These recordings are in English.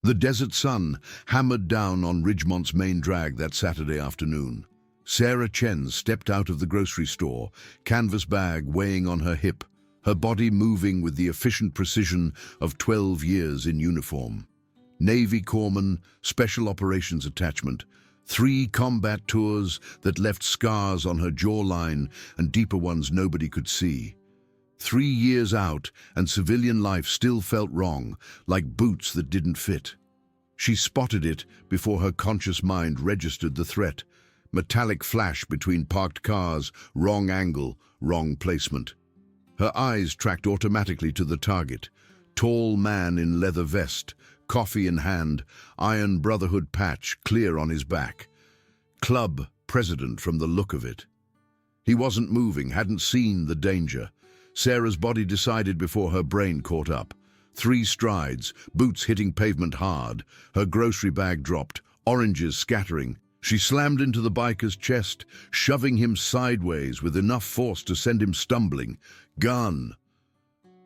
The desert sun hammered down on Ridgemont's main drag that Saturday afternoon. Sarah Chen stepped out of the grocery store, canvas bag weighing on her hip, her body moving with the efficient precision of 12 years in uniform. Navy corpsman, Special Operations Attachment, 3 combat tours that left scars on her jawline and deeper ones nobody could see. 3 years out, and civilian life still felt wrong, like boots that didn't fit. She spotted it before her conscious mind registered the threat. Metallic flash between parked cars, wrong angle, wrong placement. Her eyes tracked automatically to the target. Tall man in leather vest, coffee in hand, Iron Brotherhood patch clear on his back. Club president from the look of it. He wasn't moving, hadn't seen the danger. Sarah's body decided before her brain caught up. 3 strides, boots hitting pavement hard. Her grocery bag dropped, oranges scattering. She slammed into the biker's chest, shoving him sideways with enough force to send him stumbling. Gun!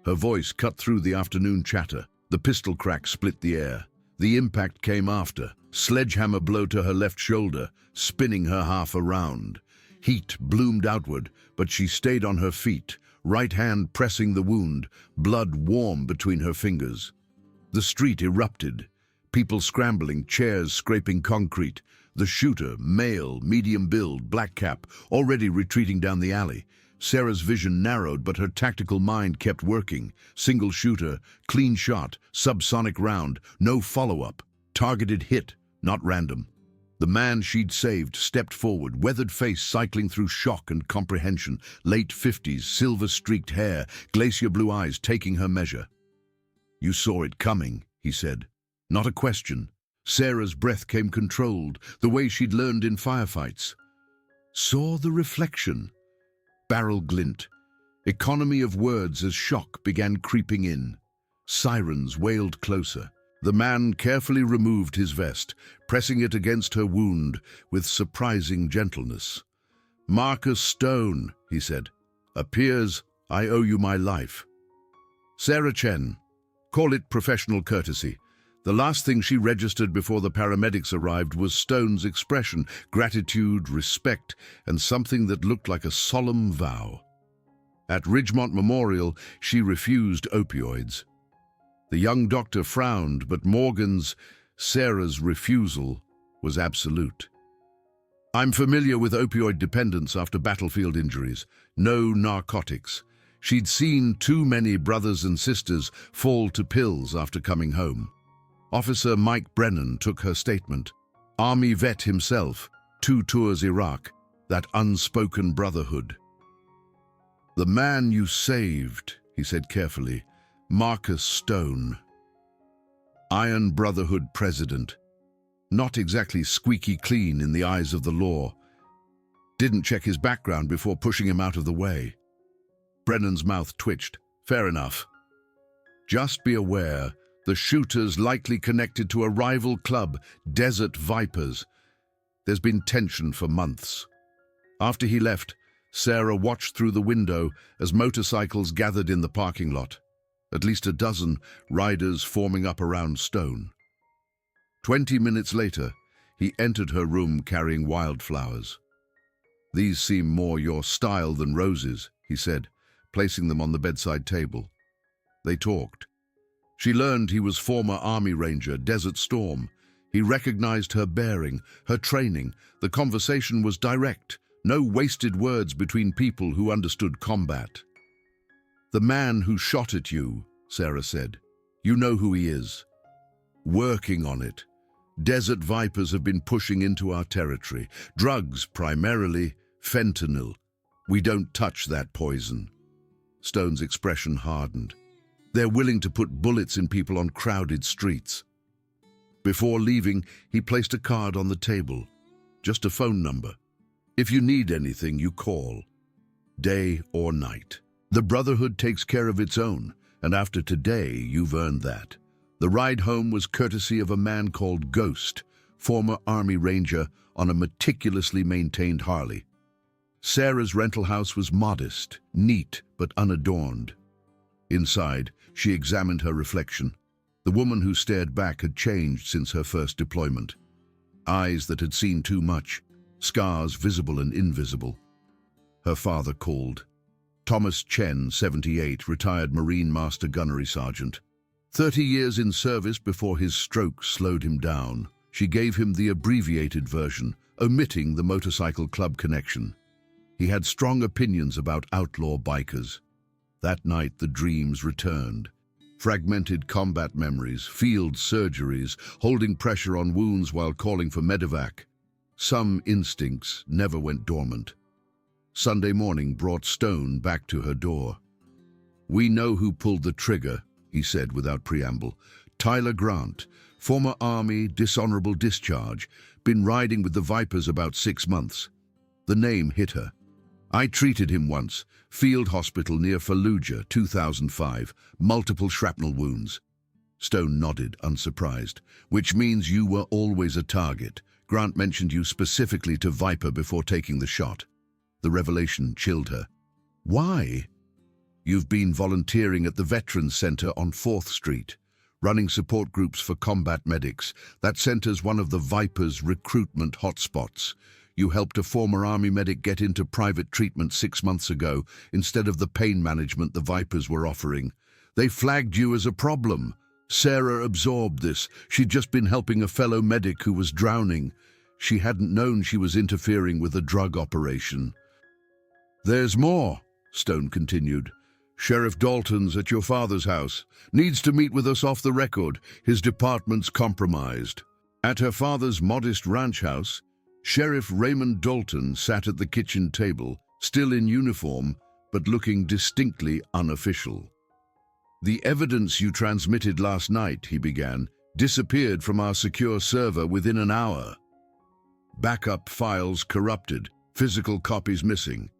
Her voice cut through the afternoon chatter. The pistol crack split the air. The impact came after. Sledgehammer blow to her left shoulder, spinning her half around. Heat bloomed outward, but she stayed on her feet, right hand pressing the wound, blood warm between her fingers. The street erupted. People scrambling, chairs scraping concrete. The shooter, male, medium build, black cap, already retreating down the alley. Sarah's vision narrowed, but her tactical mind kept working. Single shooter, clean shot, subsonic round, no follow-up. Targeted hit, not random. The man she'd saved stepped forward, weathered face cycling through shock and comprehension. Late 50s, silver-streaked hair, glacier blue eyes taking her measure. "You saw it coming," he said. Not a question. Sarah's breath came controlled, the way she'd learned in firefights. Saw the reflection. Barrel glint. Economy of words as shock began creeping in. Sirens wailed closer. The man carefully removed his vest, pressing it against her wound with surprising gentleness. "Marcus Stone," he said. "Appears I owe you my life." Sarah Chen. Call it professional courtesy. The last thing she registered before the paramedics arrived was Stone's expression, gratitude, respect, and something that looked like a solemn vow. At Ridgemont Memorial, she refused opioids. The young doctor frowned, but Sarah's refusal, was absolute. "I'm familiar with opioid dependence after battlefield injuries. No narcotics." She'd seen too many brothers and sisters fall to pills after coming home. Officer Mike Brennan took her statement. Army vet himself, 2 tours Iraq, that unspoken brotherhood. "The man you saved," he said carefully, "Marcus Stone. Iron Brotherhood president. Not exactly squeaky clean in the eyes of the law. Didn't check his background before pushing him out of the way." Brennan's mouth twitched. "Fair enough. Just be aware, the shooter's likely connected to a rival club, Desert Vipers. There's been tension for months." After he left, Sarah watched through the window as motorcycles gathered in the parking lot. At least a dozen riders forming up around Stone. 20 minutes later, he entered her room carrying wildflowers. "These seem more your style than roses," he said, placing them on the bedside table. They talked. She learned he was former Army Ranger, Desert Storm. He recognized her bearing, her training. The conversation was direct, no wasted words between people who understood combat. "The man who shot at you," Sarah said. "You know who he is." "Working on it. Desert Vipers have been pushing into our territory. Drugs, primarily, fentanyl. We don't touch that poison." Stone's expression hardened. "They're willing to put bullets in people on crowded streets." Before leaving, he placed a card on the table. Just a phone number. "If you need anything, you call. Day or night. The Brotherhood takes care of its own, and after today, you've earned that." The ride home was courtesy of a man called Ghost, former Army Ranger on a meticulously maintained Harley. Sarah's rental house was modest, neat, but unadorned. Inside, she examined her reflection. The woman who stared back had changed since her first deployment. Eyes that had seen too much, scars visible and invisible. Her father called. Thomas Chen, 78, retired Marine Master Gunnery Sergeant. 30 years in service before his stroke slowed him down. She gave him the abbreviated version, omitting the motorcycle club connection. He had strong opinions about outlaw bikers. That night the dreams returned. Fragmented combat memories, field surgeries, holding pressure on wounds while calling for medevac. Some instincts never went dormant. Sunday morning brought Stone back to her door. "We know who pulled the trigger," he said without preamble. "Tyler Grant, former Army, dishonorable discharge, been riding with the Vipers about 6 months. The name hit her. I treated him once, field hospital near Fallujah, 2005, multiple shrapnel wounds." Stone nodded, unsurprised. "Which means you were always a target. Grant mentioned you specifically to Viper before taking the shot." The revelation chilled her. "Why?" "You've been volunteering at the Veterans Center on 4th Street, running support groups for combat medics. That center's one of the Viper's recruitment hotspots. You helped a former Army medic get into private treatment 6 months ago instead of the pain management the Vipers were offering. They flagged you as a problem. Sarah absorbed this. She'd just been helping a fellow medic who was drowning. She hadn't known she was interfering with a drug operation." "There's more," Stone continued. "Sheriff Dalton's at your father's house. Needs to meet with us off the record. His department's compromised." At her father's modest ranch house, Sheriff Raymond Dalton sat at the kitchen table, still in uniform, but looking distinctly unofficial. "The evidence you transmitted last night," he began, "disappeared from our secure server within an hour. Backup files corrupted, physical copies missing.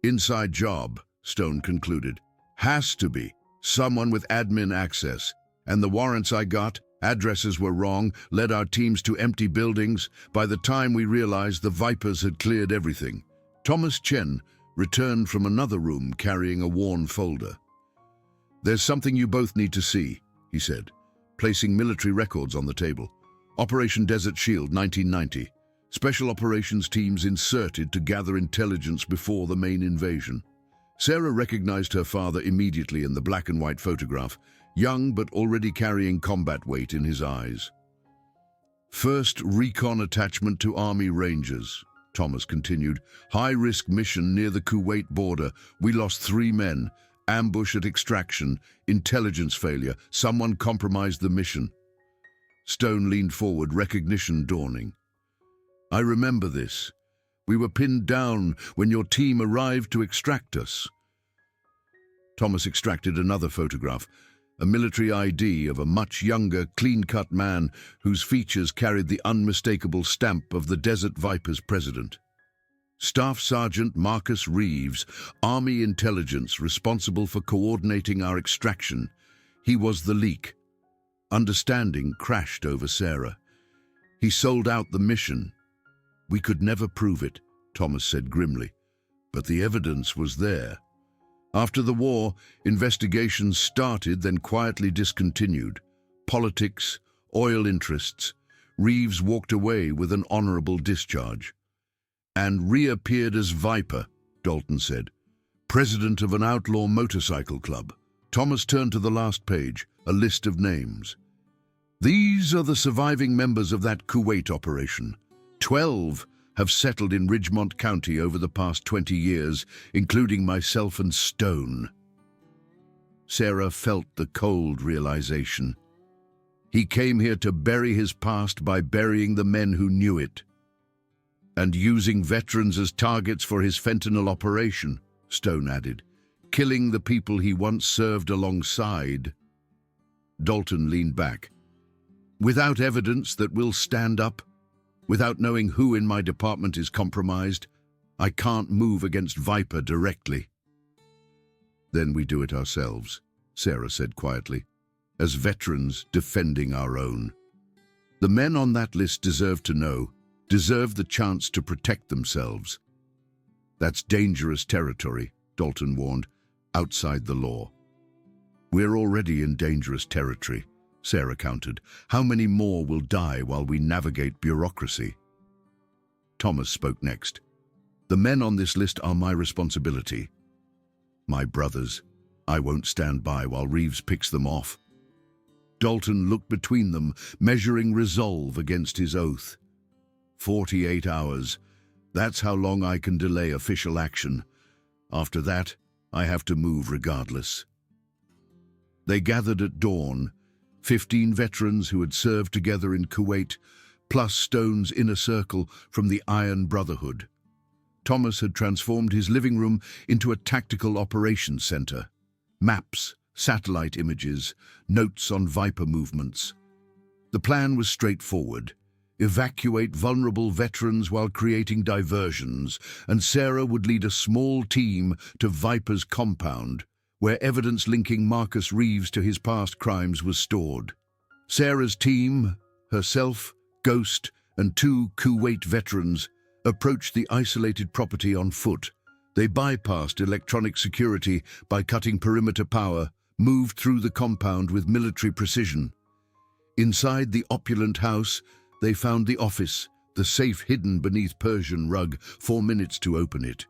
Inside job," Stone concluded. "Has to be. Someone with admin access. And the warrants I got, addresses were wrong, led our teams to empty buildings. By the time we realized the Vipers had cleared everything." Thomas Chen returned from another room carrying a worn folder. "There's something you both need to see," he said, placing military records on the table. "Operation Desert Shield, 1990. Special operations teams inserted to gather intelligence before the main invasion." Sarah recognized her father immediately in the black and white photograph, young but already carrying combat weight in his eyes. "First recon attachment to Army Rangers," Thomas continued. "High-risk mission near the Kuwait border. We lost 3 men. Ambush at extraction. Intelligence failure. Someone compromised the mission." Stone leaned forward, recognition dawning. "I remember this. We were pinned down when your team arrived to extract us." Thomas extracted another photograph, a military ID of a much younger, clean-cut man whose features carried the unmistakable stamp of the Desert Vipers president. "Staff Sergeant Marcus Reeves, Army Intelligence, responsible for coordinating our extraction. He was the leak." Understanding crashed over Sarah. "He sold out the mission." "We could never prove it," Thomas said grimly, "but the evidence was there." After the war, investigations started, then quietly discontinued. Politics, oil interests. Reeves walked away with an honorable discharge. "And reappeared as Viper," Dalton said, "president of an outlaw motorcycle club." Thomas turned to the last page, a list of names. "These are the surviving members of that Kuwait operation. 12 have settled in Ridgemont County over the past 20 years, including myself and Stone." Sarah felt the cold realization. He came here to bury his past by burying the men who knew it. "And using veterans as targets for his fentanyl operation," Stone added, "killing the people he once served alongside." Dalton leaned back. "Without evidence that will stand up, without knowing who in my department is compromised, I can't move against Viper directly." "Then we do it ourselves," Sarah said quietly, "as veterans defending our own. The men on that list deserve to know, deserve the chance to protect themselves." "That's dangerous territory," Dalton warned, "outside the law." "We're already in dangerous territory," Sarah countered. How many more will die while we navigate bureaucracy? Thomas spoke next. The men on this list are my responsibility. My brothers. I won't stand by while Reeves picks them off. Dalton looked between them, measuring resolve against his oath. 48 hours. That's how long I can delay official action. After that, I have to move regardless. They gathered at dawn, 15 veterans who had served together in Kuwait, plus Stone's inner circle from the Iron Brotherhood. Thomas had transformed his living room into a tactical operations center. Maps, satellite images, notes on Viper movements. The plan was straightforward. Evacuate vulnerable veterans while creating diversions, and Sarah would lead a small team to Viper's compound, where evidence linking Marcus Reeves to his past crimes was stored. Sarah's team, herself, Ghost, and 2 Kuwait veterans, approached the isolated property on foot. They bypassed electronic security by cutting perimeter power, moved through the compound with military precision. Inside the opulent house, they found the office, the safe hidden beneath Persian rug, 4 minutes to open it.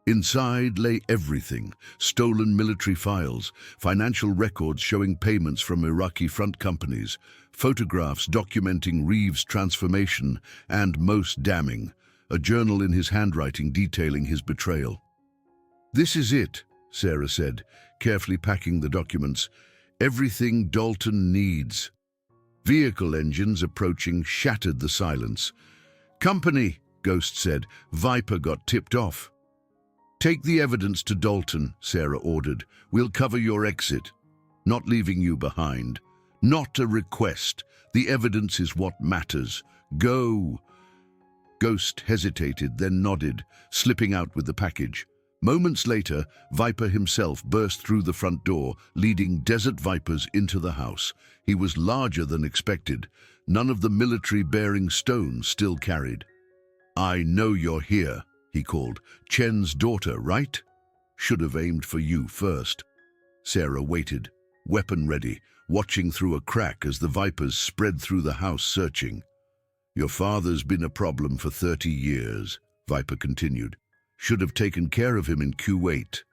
Inside lay everything: stolen military files, financial records showing payments from Iraqi front companies, photographs documenting Reeves' transformation, and, most damning, a journal in his handwriting detailing his betrayal. This is it, Sarah said, carefully packing the documents. Everything Dalton needs. Vehicle engines approaching shattered the silence. Company, Ghost said. Viper got tipped off. Take the evidence to Dalton, Sarah ordered. We'll cover your exit. Not leaving you behind. Not a request. The evidence is what matters. Go. Ghost hesitated, then nodded, slipping out with the package. Moments later, Viper himself burst through the front door, leading Desert Vipers into the house. He was larger than expected. None of the military-bearing Stone still carried. I know you're here, he called. Chen's daughter, right? Should have aimed for you first. Sarah waited, weapon ready, watching through a crack as the Vipers spread through the house searching. Your father's been a problem for 30 years, Viper continued. Should have taken care of him in Kuwait.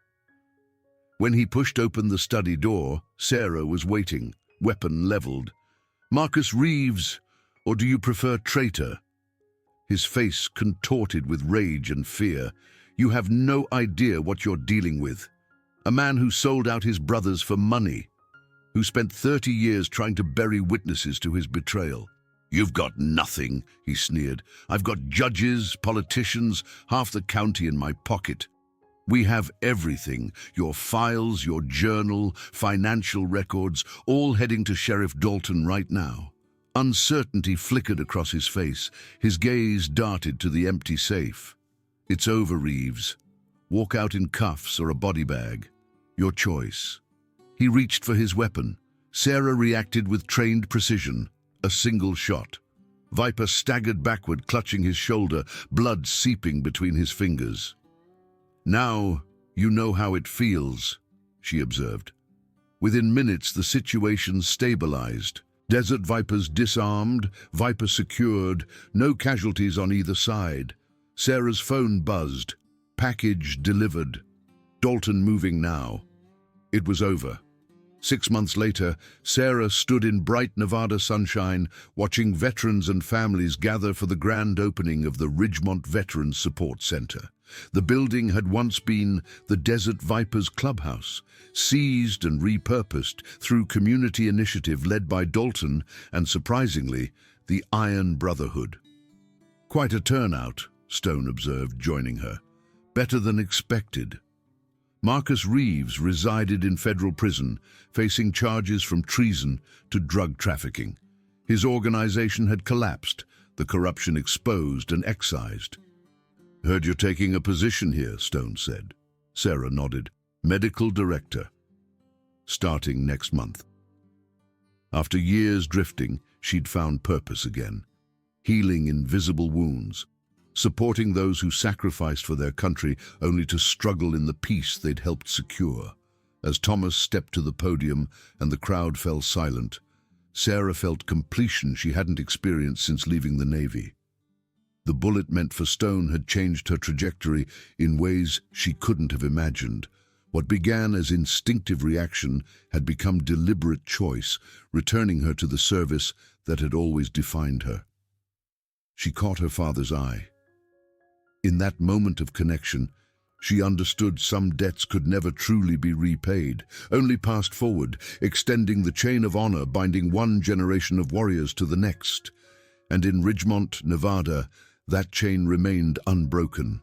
When he pushed open the study door, Sarah was waiting, weapon leveled. Marcus Reeves, or do you prefer traitor? His face contorted with rage and fear. You have no idea what you're dealing with. A man who sold out his brothers for money, who spent 30 years trying to bury witnesses to his betrayal. You've got nothing, he sneered. I've got judges, politicians, half the county in my pocket. We have everything, your files, your journal, financial records, all heading to Sheriff Dalton right now. Uncertainty flickered across his face. His gaze darted to the empty safe. It's over, Reeves. Walk out in cuffs or a body bag. Your choice. He reached for his weapon. Sarah reacted with trained precision. A single shot. Viper staggered backward, clutching his shoulder, blood seeping between his fingers. Now you know how it feels, she observed. Within minutes, the situation stabilized. Desert Vipers disarmed, Viper secured, no casualties on either side. Sarah's phone buzzed. Package delivered. Dalton moving now. It was over. 6 months later, Sarah stood in bright Nevada sunshine, watching veterans and families gather for the grand opening of the Ridgemont Veterans Support Center. The building had once been the Desert Vipers Clubhouse, seized and repurposed through community initiative led by Dalton and, surprisingly, the Iron Brotherhood. Quite a turnout, Stone observed, joining her. Better than expected. Marcus Reeves resided in federal prison, facing charges from treason to drug trafficking. His organization had collapsed, the corruption exposed and excised. Heard you're taking a position here, Stone said. Sarah nodded. Medical director. Starting next month. After years drifting, she'd found purpose again. Healing invisible wounds. Supporting those who sacrificed for their country only to struggle in the peace they'd helped secure. As Thomas stepped to the podium and the crowd fell silent, Sarah felt completion she hadn't experienced since leaving the Navy. The bullet meant for stone had changed her trajectory in ways she couldn't have imagined. What began as instinctive reaction had become deliberate choice, returning her to the service that had always defined her. She caught her father's eye. In that moment of connection, she understood some debts could never truly be repaid, only passed forward, extending the chain of honor binding one generation of warriors to the next. And in Ridgemont, Nevada, that chain remained unbroken.